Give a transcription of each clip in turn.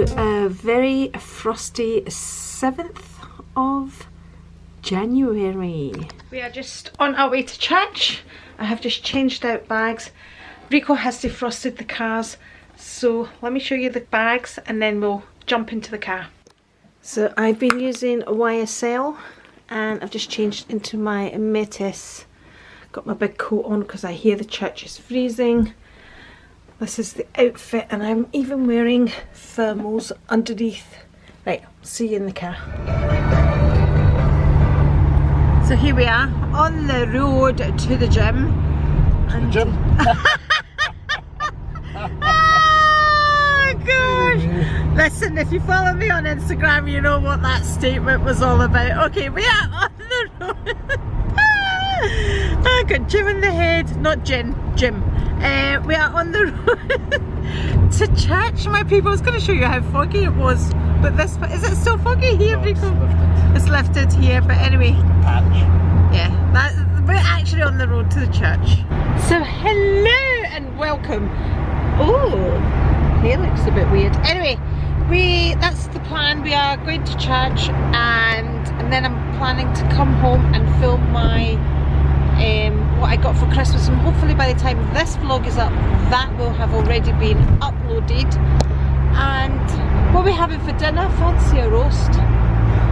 to a very frosty 7th of January. We are just on our way to church. I have just changed out bags. Rico has defrosted the cars, so let me show you the bags and then we'll jump into the car. So I've been using YSL and I've just changed into my Metis. Got my big coat on because I hear the church is freezing. This is the outfit and I'm even wearing thermals underneath. Right, see you in the car. So here we are on the road to the gym. And gym? Oh gosh! Listen, if you follow me on Instagram, you know what that statement was all about. Okay, we are on the road. I got gym in the head, not gin, gym. We are on the road to church, my people. I was going to show you how foggy it was, but this, is it still foggy here, no, Rico? It's lifted here, but anyway. Patch. Yeah, we're actually on the road to the church. So hello and welcome. Oh, hair looks a bit weird. Anyway, that's the plan. We are going to church and then I'm planning to come home and film my what I got for Christmas, and hopefully by the time this vlog is up, that will have already been uploaded. And what are we having for dinner? Fancy a roast,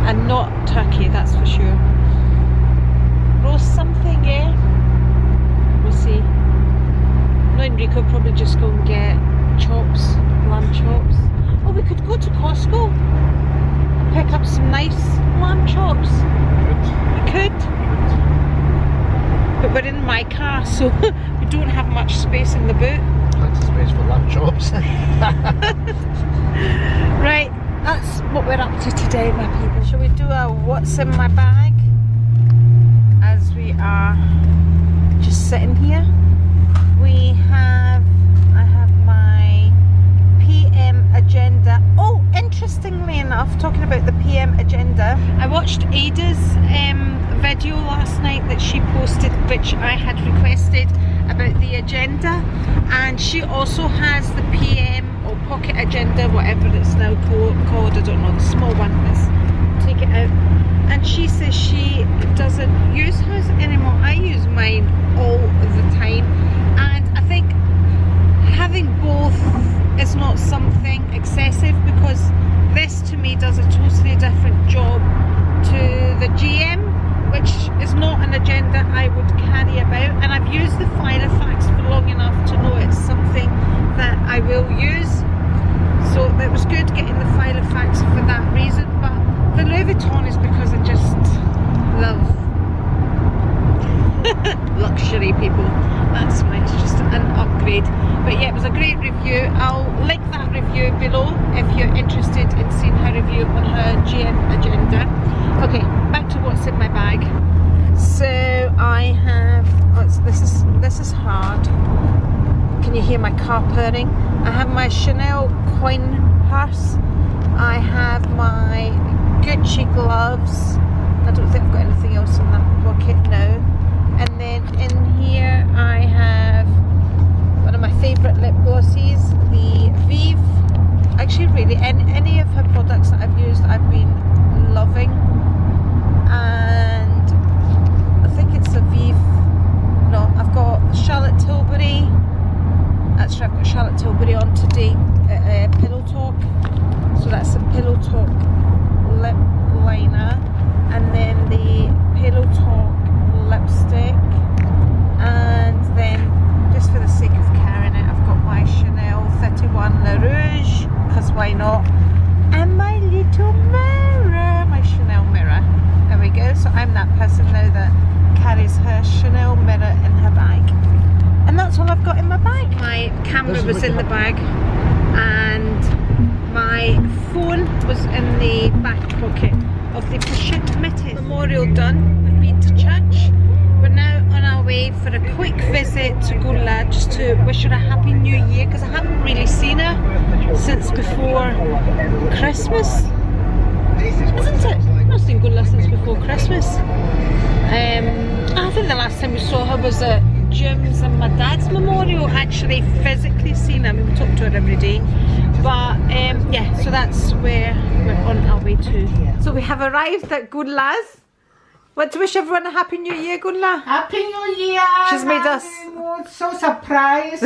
and not turkey, that's for sure. Roast something, yeah? We'll see. Me and Rico probably just go and get chops, lamb chops. Oh, we could go to Costco and pick up some nice lamb chops. We could. But we're in my car, so we don't have much space in the boot. Lots of space for lamb chops. Right, that's what we're up to today, my people. Shall we do a what's in my bag? As we are just sitting here. I have my PM agenda. Oh, interestingly enough, talking about the PM agenda, I watched Ada's video last night that she posted, which I had requested, about the agenda, and she also has the PM or pocket agenda, whatever it's now called, I don't know, the small one. Let's take it out. And she says she doesn't use hers anymore. I use mine all the time, and I think having both is not something excessive, because this to me does a totally different job to the GM, which is not an agenda I would carry about, and I've used the Filofax for long enough to know it's something that I will use. So it was good getting the Filofax for that reason, but the Louis Vuitton is because I just love luxury, people. That's why it's just an upgrade. But yeah, it was a great review. I'll link that review below if you're interested in seeing her review on her GM agenda. Okay, back to what's in my bag. So I have, this is hard. Can you hear my car purring? I have my Chanel coin purse. I have my Gucci gloves. I don't think I've got anything else in that pocket now. And then in here I have one of my favourite lip glosses, the Vive. Actually, really, any of her products that I've used, I've been loving. And I think it's a Vive. No, I've got Charlotte Tilbury. Actually, I've got Charlotte Tilbury on today, Pillow Talk. So that's a Pillow Talk lip liner, and then the Pillow Talk lipstick, and then just for the sake of carrying it, I've got my Chanel 31 Le Rouge, because why not, and my little mirror, my Chanel mirror. There we go. So I'm that person now that carries her Chanel mirror in her bag, and that's all I've got in my bag. My camera was in the bag, and my phone was in the back pocket of the Pochette Metis. Memorial done. We've been to church. We're now on our way for a quick visit to Goddaughters, just to wish her a happy new year, because I haven't really seen her since before Christmas, isn't it? I've not seen Goddaughters since before Christmas. I think the last time we saw her was at Jim's and my dad's memorial actually physically seen her. I mean, we talk to her every day. But yeah, so that's where we're on our way to. So we have arrived at Goddaughters. Want to wish everyone a happy new year, Goddaughters? Happy New Year! She's made us so surprised.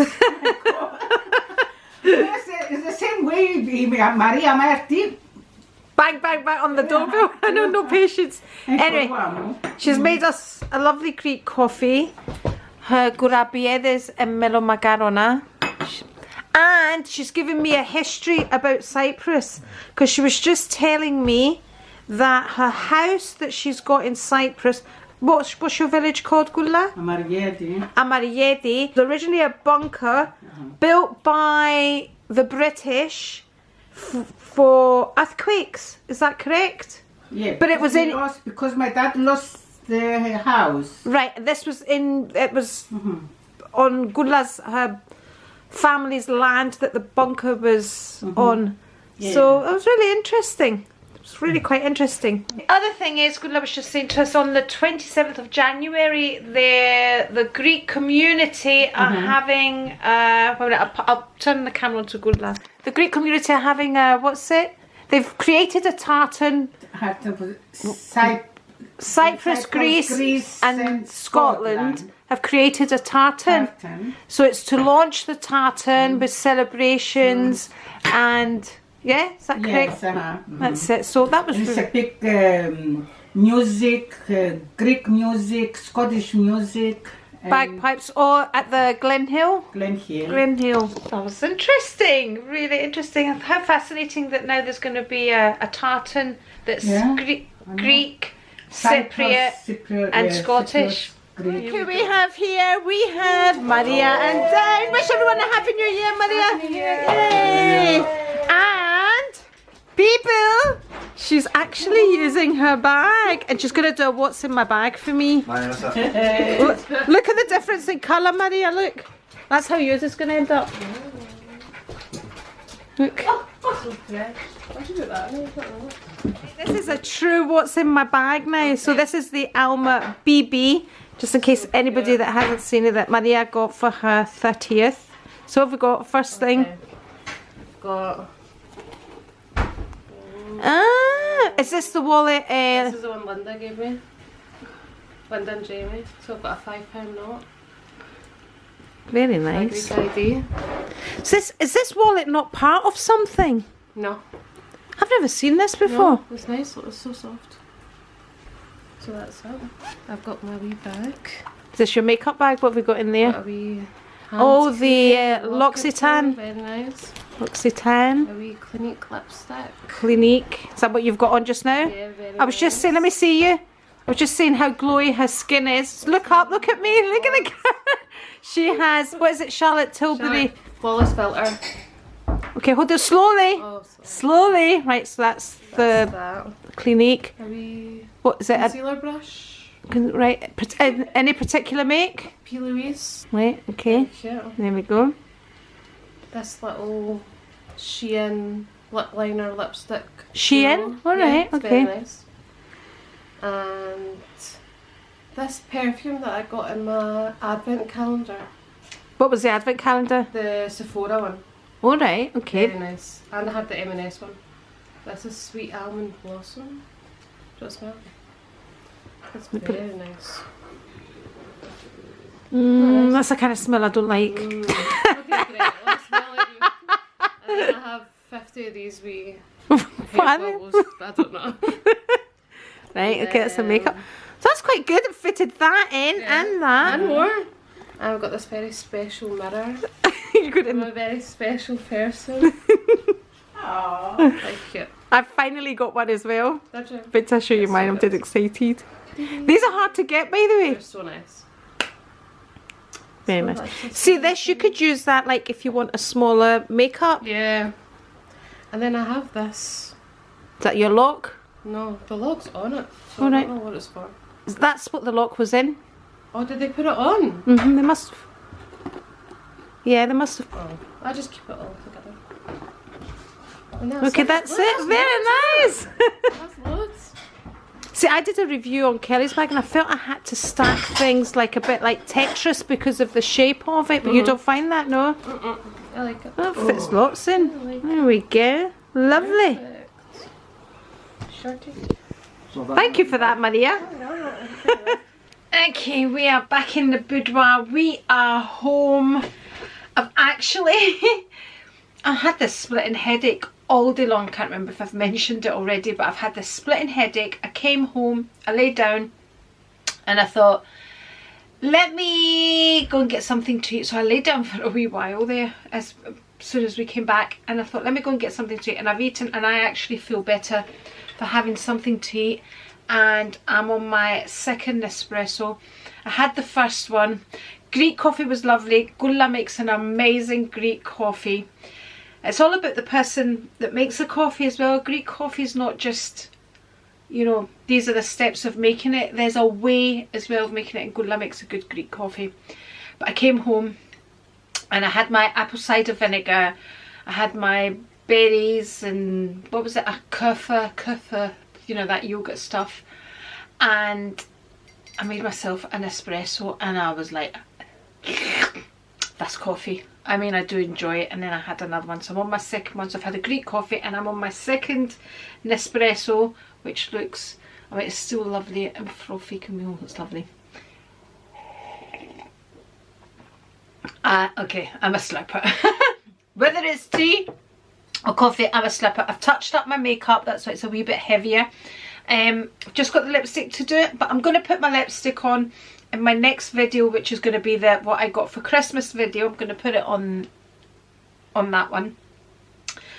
It's the same way Maria Marti. bang, bang, bang on the doorbell. I know, no patience. Anyway, she's made us a lovely Greek coffee. Her Goddaughters Alma. And she's given me a history about Cyprus, because she was just telling me that her house that she's got in Cyprus, what's your village called, Goddaughters? Amarieti. Originally a bunker built by the British for earthquakes. Is that correct? Yeah. But it was in because my dad lost the house. Right. This was in. It was on Goddaughters, her family's land that the bunker was on. Yeah. So it was really interesting. It's really quite interesting. The other thing is, Goddaughters was just saying to us on the 27th of January, the Greek community are having, I'll turn the camera on to Goddaughters. The Greek community are having, what's it? They've created a tartan. Cyprus, Greece and Scotland have created a tartan. So it's to launch the tartan with celebrations and... Yeah, is that correct? Yes, That's it. So that was it's a big music, Greek music, Scottish music. Bagpipes, all at the Glen Hill. That was interesting, really interesting. How fascinating that now there's going to be a tartan that's Greek, Cypriot and Scottish. Who we have here? We have Maria and Dan. Wish everyone a happy new year, Maria. Happy New Year. Yay! And people, she's actually using her bag, and she's gonna do a what's in my bag for me. Look at the difference in colour, Maria. Look, that's how yours is gonna end up. Look. This is a true what's in my bag now. So this is the Alma BB. Just in case anybody that hasn't seen it, that Maria got for her 30th. So have we got first thing? Got. Is this the wallet? This is the one Linda gave me. Linda and Jamie. So I've got a £5 note. Very nice. Greek ID. Is this wallet not part of something? No. I've never seen this before. No, it's nice. It's so soft. So that's it. I've got my wee bag. Is this your makeup bag? What have we got in there? Got a wee oh, the L'Occitane. Very nice. L'Occitane. A wee Clinique lipstick. Clinique. Is that what you've got on just now? Yeah, very I was just saying, let me see you. I was just saying how glowy her skin is. Look up, look at me, look at the camera. She has, what is it, Charlotte Tilbury? Flawless filter. Okay, hold it slowly. Oh, slowly. Right, so that's the Clinique. A wee what is it? concealer brush. Right, any particular make? P. Louise. Right, okay. There we go. This little Shein lip liner lipstick. Shein? Alright, yeah, okay. Very nice. And this perfume that I got in my advent calendar. What was the advent calendar? The Sephora one. Alright, okay. Very nice. And I had the M&S one. This is Sweet Almond Blossom. Do you smell? It's very nice. That's the kind of smell I don't like. Okay, great. Let's smell it. And then I have 50 of these wee hair bubbles, but I don't know. Right, okay, that's some makeup. So that's quite good. It fitted that in and that. And more. And I've got this very special mirror. You're good I'm a very special person. Aww. Like cute. I've finally got one as well. Did you? But to show you mine, I'm dead excited. These are hard to get, by the way. They're so nice. Very nice. See this, you could use that like if you want a smaller makeup. Yeah. And then I have this. Is that your lock? No, the lock's on it. So I don't know what it's for. That's what the lock was in. Oh, did they put it on? They must have. Yeah, they must have. Oh, I just keep it all together. And Okay, that's it. Very nice. That's loads. See, I did a review on Kelly's bag and I felt I had to stack things like a bit like Tetris because of the shape of it, but you don't find that, no? I like it. That fits lots in. There we go. Lovely. Shorty. Thank you for that, Maria. Okay, we are back in the boudoir. We are home. I've actually... I had this splitting headache all day long. Can't remember if I've mentioned it already, but I've had this splitting headache. I came home, I lay down, and I thought, let me go and get something to eat. So I lay down for a wee while there as soon as we came back, and I thought, let me go and get something to eat. And I've eaten, and I actually feel better for having something to eat. And I'm on my second espresso. I had the first one. Greek coffee was lovely. Gula makes an amazing Greek coffee. It's all about the person that makes the coffee as well. Greek coffee is not just, you know, these are the steps of making it. There's a way as well of making it, and Gula makes a good Greek coffee. But I came home and I had my apple cider vinegar. I had my berries and, what was it, a kefir, you know, that yogurt stuff. And I made myself an espresso and I was like, that's coffee. I mean, I do enjoy it. And then I had another one, so I'm on my second one. So I've had a Greek coffee and I'm on my second Nespresso, which looks, I mean, it's still lovely and frothy camille. It's lovely. Okay, I'm a slipper. Whether it's tea or coffee, I'm a slipper. I've touched up my makeup, that's why it's a wee bit heavier. Just got the lipstick to do it, but I'm going to put my lipstick on in my next video, which is going to be the what I got for Christmas video. I'm going to put it on that one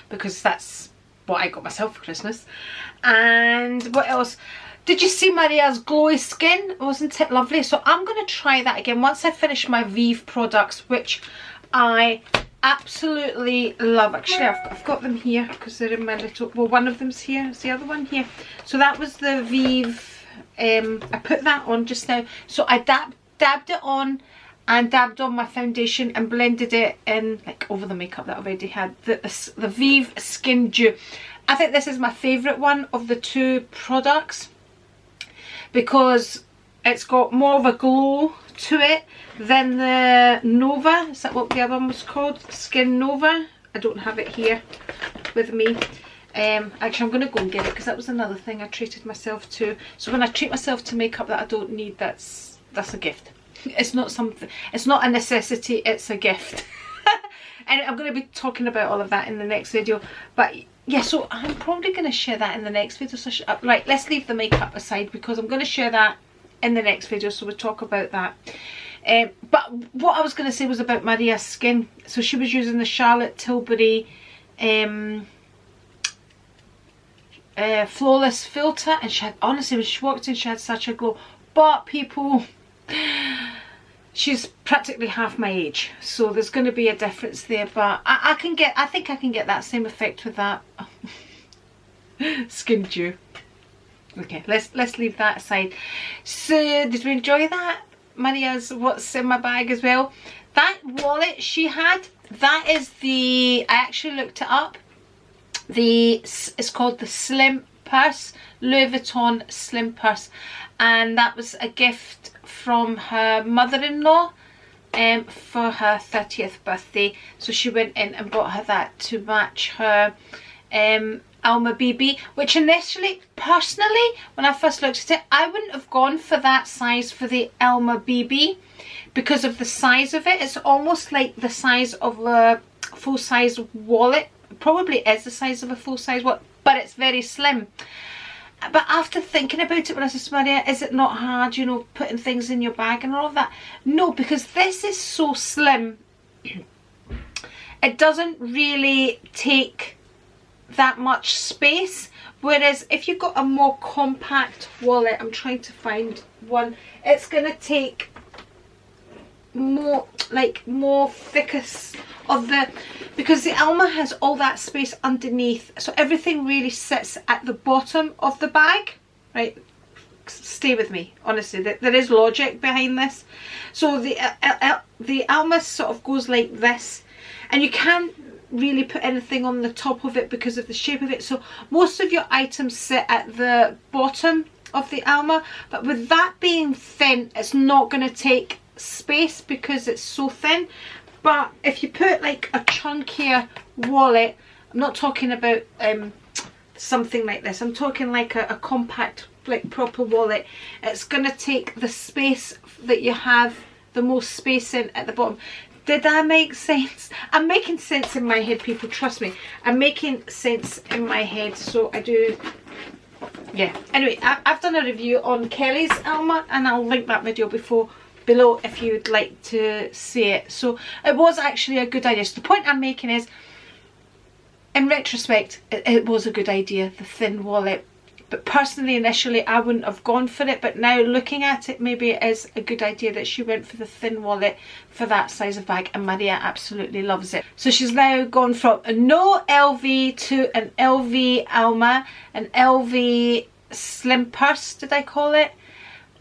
because that's what I got myself for Christmas. And what else? Did you see Maria's glowy skin? Wasn't it lovely? So I'm going to try that again once I finish my Vive products, which I absolutely love. Actually, I've got them here because they're in my little, well, one of them's here, it's the other one here. So that was the Vive, I put that on just now. So I dabbed it on and dabbed on my foundation and blended it in, like, over the makeup that I already had. The Vive Skin Dew. I think this is my favourite one of the two products because it's got more of a glow to it than the Nova. Is that what the other one was called? Skin Nova. I don't have it here with me. Actually, I'm going to go and get it because that was another thing I treated myself to. So when I treat myself to makeup that I don't need, that's a gift. It's not something, it's not a necessity, it's a gift. And I'm going to be talking about all of that in the next video. But yeah, so I'm probably going to share that in the next video. So right, let's leave the makeup aside because I'm going to share that in the next video, so we'll talk about that. But what I was going to say was about Maria's skin. So she was using the Charlotte Tilbury flawless filter, and she had, honestly, when she walked in, she had such a glow. But people, she's practically half my age, so there's going to be a difference there. But I think I can get that same effect with that Skin Dew. Okay, let's leave that aside. So did we enjoy that? Maria's what's in my bag as well. That wallet she had, that is the, I actually looked it up. It's called the Slim Purse, Louis Vuitton Slim Purse, and that was a gift from her mother-in-law for her 30th birthday. So she went in and bought her that to match her Alma BB, which initially, personally, when I first looked at it, I wouldn't have gone for that size for the Alma BB because of the size of it. It's almost like the size of a full-size wallet. It probably is the size of a full-size wallet, but it's very slim. But after thinking about it, when I said, Maria, is it not hard, you know, putting things in your bag and all of that? No, because this is so slim. It doesn't really take that much space, whereas if you've got a more compact wallet, I'm trying to find one, it's gonna take more, like, more thickness of the, because the Alma has all that space underneath, so everything really sits at the bottom of the bag, right? Stay with me, honestly, there is logic behind this. So the Alma sort of goes like this, and you can't really put anything on the top of it because of the shape of it. So most of your items sit at the bottom of the Alma, but with that being thin, it's not going to take space because it's so thin. But if you put like a chunkier wallet, I'm not talking about something like this, I'm talking like a compact, like proper wallet, it's going to take the space that you have the most space in at the bottom. Did I make sense? I'm making sense in my head, people, trust me. I'm making sense in my head, so I do. Yeah, anyway, I've done a review on Kelly's Alma, and I'll link that video below if you'd like to see it. So it was actually a good idea. So the point I'm making is, in retrospect, it was a good idea, the thin wallet. But personally, initially, I wouldn't have gone for it. But now looking at it, maybe it is a good idea that she went for the thin wallet for that size of bag. And Maria absolutely loves it. So she's now gone from a no LV to an LV Alma, an LV slim purse, did I call it?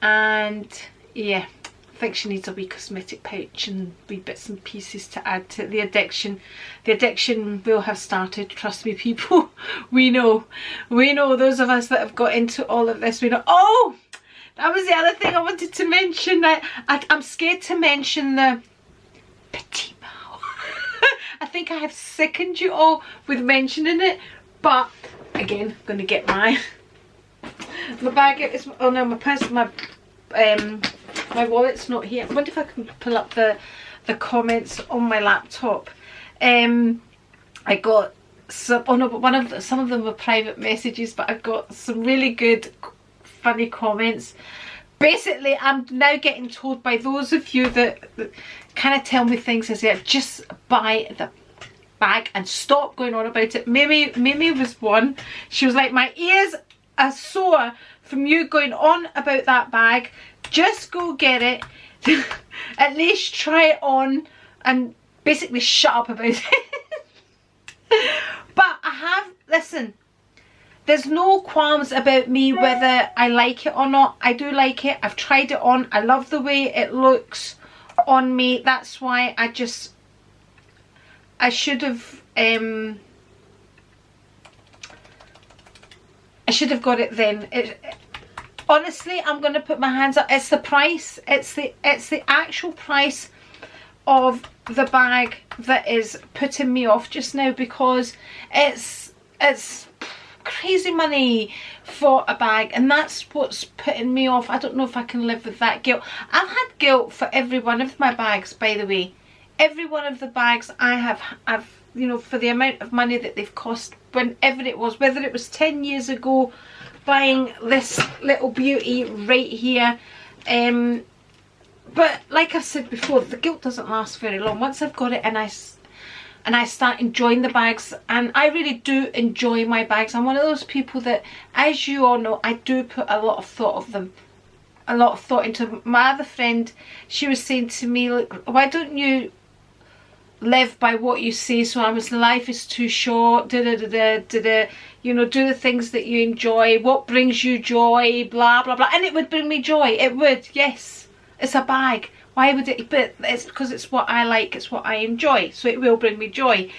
And yeah, I think she needs a wee cosmetic pouch and wee bits and pieces to add to the addiction. The addiction will have started, trust me, people. We know, those of us that have got into all of this, we know. Oh, that was the other thing I wanted to mention. I'm scared to mention the petit mal. I think I have sickened you all with mentioning it, but again, I'm going to get my bag. Oh no, my purse, my wallet's not here. I wonder if I can pull up the comments on my laptop. I got some, oh no, but some of them were private messages, but I've got some really good funny comments. Basically, I'm now getting told by those of you that kind of tell me things as if just buy the bag and stop going on about it. Mimi was one. She was like, my ears are sore from you going on about that bag. Just go get it. At least try it on and basically shut up about it. But I have, listen, there's no qualms about me whether I like it or not. I do like it. I've tried it on. I love the way it looks on me. That's why I should have got it then. Honestly, I'm going to put my hands up. It's the price. It's the actual price of the bag that is putting me off just now, because it's crazy money for a bag, and that's what's putting me off. I don't know if I can live with that guilt. I've had guilt for every one of my bags, by the way. Every one of the bags I've you know, for the amount of money that they've cost, whenever it was, whether it was 10 years ago buying this little beauty right here. But like I've said before, the guilt doesn't last very long. Once I've got it and I start enjoying the bags, and I really do enjoy my bags. I'm one of those people that, as you all know, I do put a lot of thought of them. A lot of thought into them. My other friend, she was saying to me, like, why don't you live by what you say? So I was, life is too short, you know, do the things that you enjoy, what brings you joy, blah blah blah. And it would bring me joy, it would, yes. It's a bag, why would it? But it's because it's what I like, it's what I enjoy, so it will bring me joy.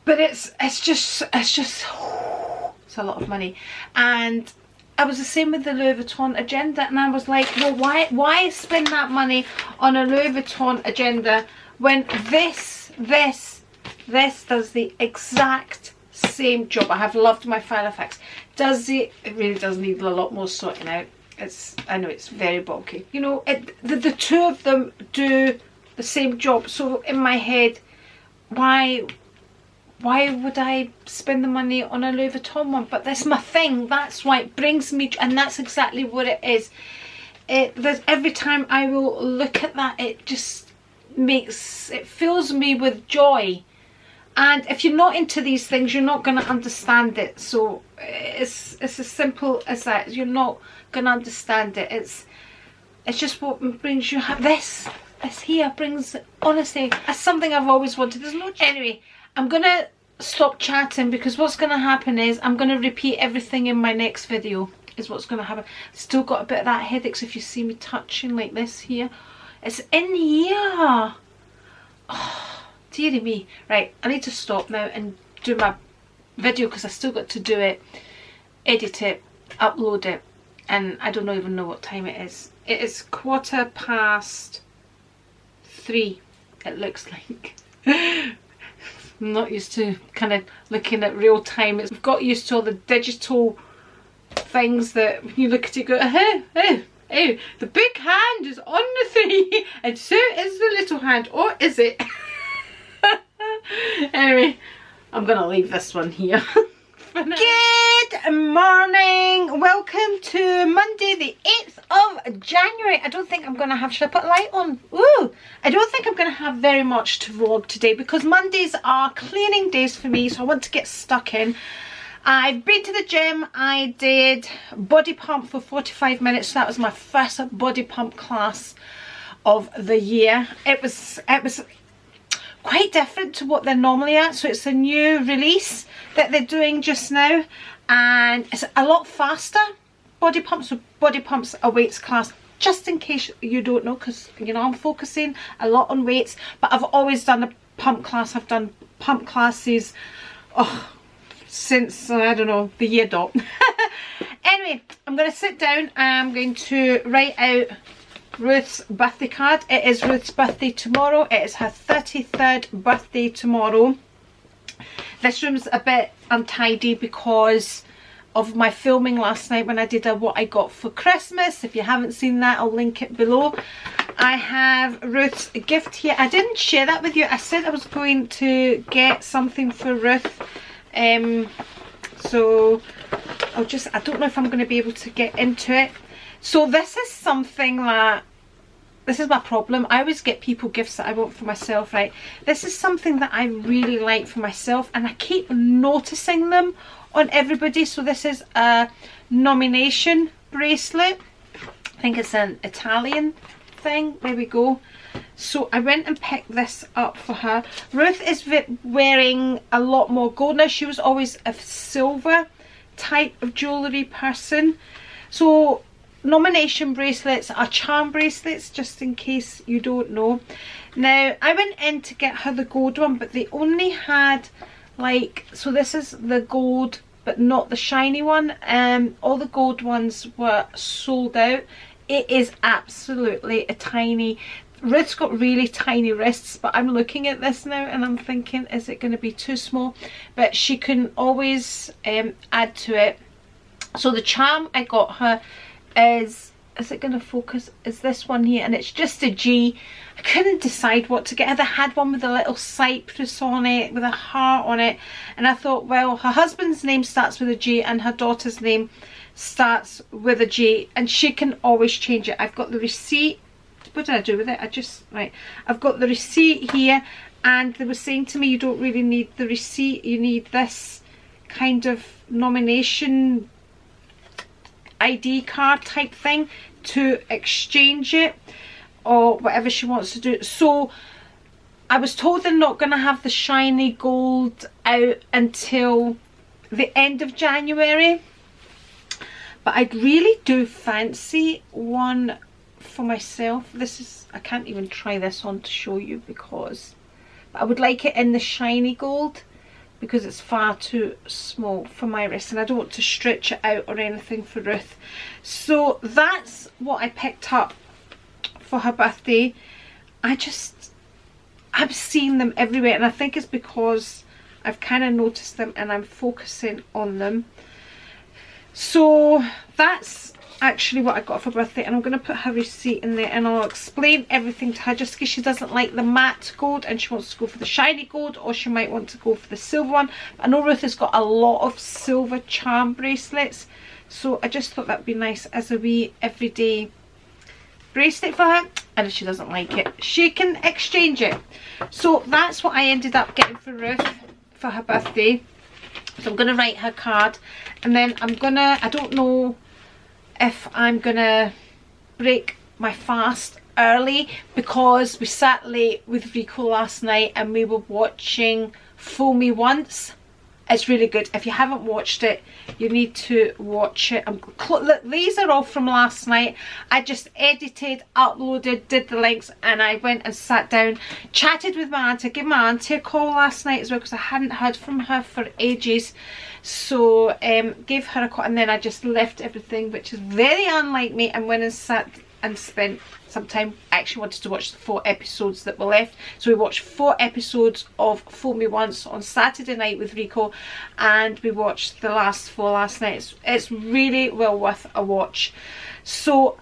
But it's just it's a lot of money. And I was the same with the Louis Vuitton agenda, and I was like, well, why spend that money on a Louis Vuitton agenda when this does the exact same job? I have loved my file effects. It really does need a lot more sorting out. I know it's very bulky. You know, the two of them do the same job. So in my head, why would I spend the money on a Louis Vuitton one? But that's my thing. That's why it brings me, and that's exactly what it is. Every time I will look at that, it just fills me with joy. And if you're not into these things, you're not going to understand it. So it's as simple as that. You're not going to understand it. It's just what brings you this here brings, honestly, that's something I've always wanted. There's no, anyway, I'm going to stop chatting, because what's going to happen is I'm going to repeat everything in my next video is what's going to happen. Still got a bit of that headache, so if you see me touching like this here, it's in here. Oh, dearie me. Right, I need to stop now and do my video, because I still got to do it, edit it, upload it, and I don't even know what time it is. It is 3:15, it looks like. I'm not used to kind of looking at real time. We've got used to all the digital things that when you look at it go, oh, the big hand is on the 3 and so is the little hand, or is it? Anyway, I'm gonna leave this one here. Good morning, welcome to Monday the 8th of January. I don't think I'm gonna have, should I put a light on? Ooh, I don't think I'm gonna have very much to vlog today because Mondays are cleaning days for me, so I want to get stuck in. I've been to the gym. I did body pump for 45 minutes. So that was my first body pump class of the year. It was quite different to what they're normally at. So it's a new release that they're doing just now, and it's a lot faster body pumps. So body pumps a weights class, just in case you don't know, because you know I'm focusing a lot on weights, but I've always done a pump class. I've done pump classes since I don't know, the year dot. Anyway, I'm going to sit down and I'm going to write out Ruth's birthday card. It is Ruth's birthday tomorrow. It is her 33rd birthday tomorrow. This room's a bit untidy because of my filming last night when I did a what I got for Christmas. If you haven't seen that, I'll link it below. I have Ruth's gift here. I didn't share that with you. I said I was going to get something for Ruth. So I don't know if I'm going to be able to get into it. So this is something that, this is my problem. I always get people gifts that I want for myself, right? This is something that I really like for myself and I keep noticing them on everybody. So this is a nomination bracelet. I think it's an Italian thing. There we go. So I went and picked this up for her. Ruth is wearing a lot more gold now. She was always a silver type of jewellery person. So nomination bracelets are charm bracelets, just in case you don't know. Now I went in to get her the gold one, but they only had like, so this is the gold but not the shiny one. All the gold ones were sold out. It is absolutely a tiny, Ruth's got really tiny wrists, but I'm looking at this now and I'm thinking, is it going to be too small? But she can always add to it. So the charm I got her is it going to focus? Is this one here, and it's just a G. I couldn't decide what to get her. They had one with a little cypress on it, with a heart on it, and I thought, well, her husband's name starts with a G and her daughter's name starts with a G, and she can always change it. I've got the receipt. What did I do with it? I've got the receipt here, and they were saying to me, you don't really need the receipt, you need this kind of nomination ID card type thing to exchange it, or whatever she wants to do. So I was told they're not going to have the shiny gold out until the end of January, but I really do fancy one for myself. This is, I can't even try this on to show you because, but I would like it in the shiny gold because it's far too small for my wrist and I don't want to stretch it out or anything for Ruth. So that's what I picked up for her birthday. I've seen them everywhere, and I think it's because I've kind of noticed them and I'm focusing on them. So that's actually what I got for birthday, and I'm going to put her receipt in there and I'll explain everything to her, just in case she doesn't like the matte gold and she wants to go for the shiny gold, or she might want to go for the silver one. I know Ruth has got a lot of silver charm bracelets, so I just thought that would be nice as a wee everyday bracelet for her, and if she doesn't like it she can exchange it. So that's what I ended up getting for Ruth for her birthday. So I'm going to write her card, and then I don't know if I'm gonna break my fast early, because we sat late with Rico last night and we were watching Fool Me Once It's really good. If you haven't watched it, you need to watch it. Look, these are all from last night. I just edited, uploaded, did the links, and I went and sat down, chatted with my auntie. I gave my auntie a call last night as well because I hadn't heard from her for ages. So gave her a call, and then I just left everything, which is very unlike me, and went and sat and spent some time. I actually wanted to watch the 4 episodes that were left, so we watched 4 episodes of Fool Me Once on Saturday night with Rico, and we watched the last 4 last night. It's really well worth a watch. So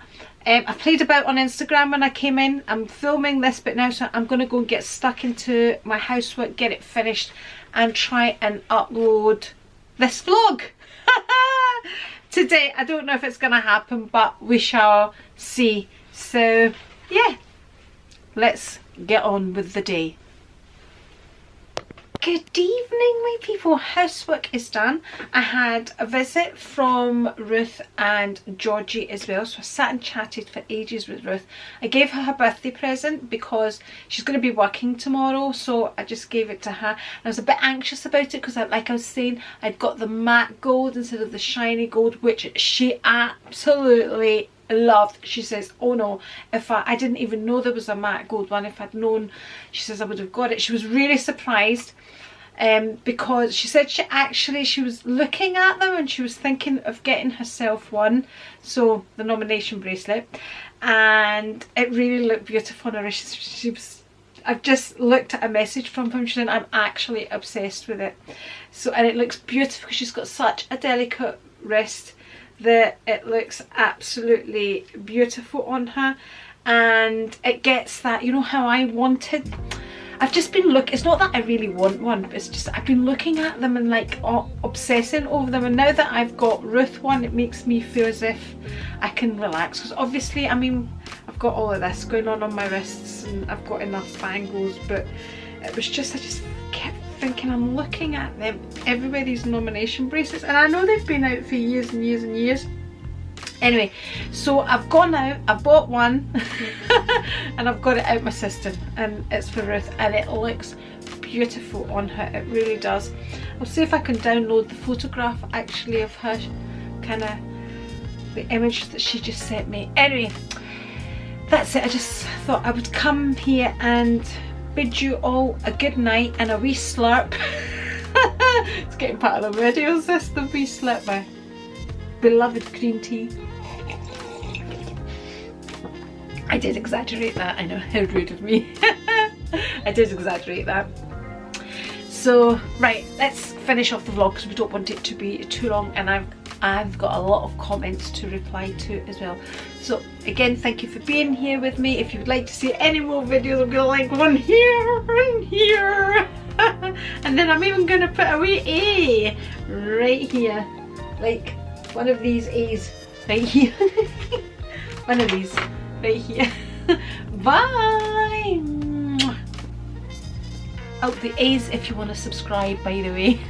I played about on Instagram when I came in. I'm filming this bit now, so I'm going to go and get stuck into my housework, get it finished, and try and upload this vlog today. I don't know if it's going to happen, but we shall see. So yeah, let's get on with the day. Good evening, my people. Housework is done. I had a visit from Ruth and Georgie as well, so I sat and chatted for ages with Ruth. I gave her birthday present because she's going to be working tomorrow, so I just gave it to her. And I was a bit anxious about it because, like I was saying, I'd got the matte gold instead of the shiny gold, which she absolutely loved. She says, oh no, if I didn't even know there was a matte gold one. If I'd known, she says, I would have got it. She was really surprised because she said she was looking at them and she was thinking of getting herself one, so the nomination bracelet, and it really looked beautiful on her. I've just looked at a message from him. She said, I'm actually obsessed with it. So, and it looks beautiful because she's got such a delicate wrist that it looks absolutely beautiful on her, and it gets that, you know how I wanted. I've just been it's not that I really want one, but it's just I've been looking at them and like obsessing over them, and now that I've got Ruth one, it makes me feel as if I can relax, because obviously, I mean, I've got all of this going on my wrists and I've got enough bangles, but it was just, I just kept thinking, I'm looking at them everywhere, these nomination bracelets, and I know they've been out for years and years and years. Anyway, so I've gone out, I bought one and I've got it out my system, and it's for Ruth, and it looks beautiful on her, it really does. I'll see if I can download the photograph actually of her, kind of the image that she just sent me. Anyway, that's it. I just thought I would come here and bid you all a good night and a wee slurp. It's getting part of the videos, this, the wee slurp, my beloved green tea. I did exaggerate that, I know, how rude of me. I did exaggerate that. So right, let's finish off the vlog because we don't want it to be too long, and I've got a lot of comments to reply to as well. So again, thank you for being here with me. If you would like to see any more videos, I'm gonna like one here and here. And then I'm even gonna put a wee A right here, like one of these A's right here. One of these right here. Bye. Oh, the A's if you want to subscribe, by the way.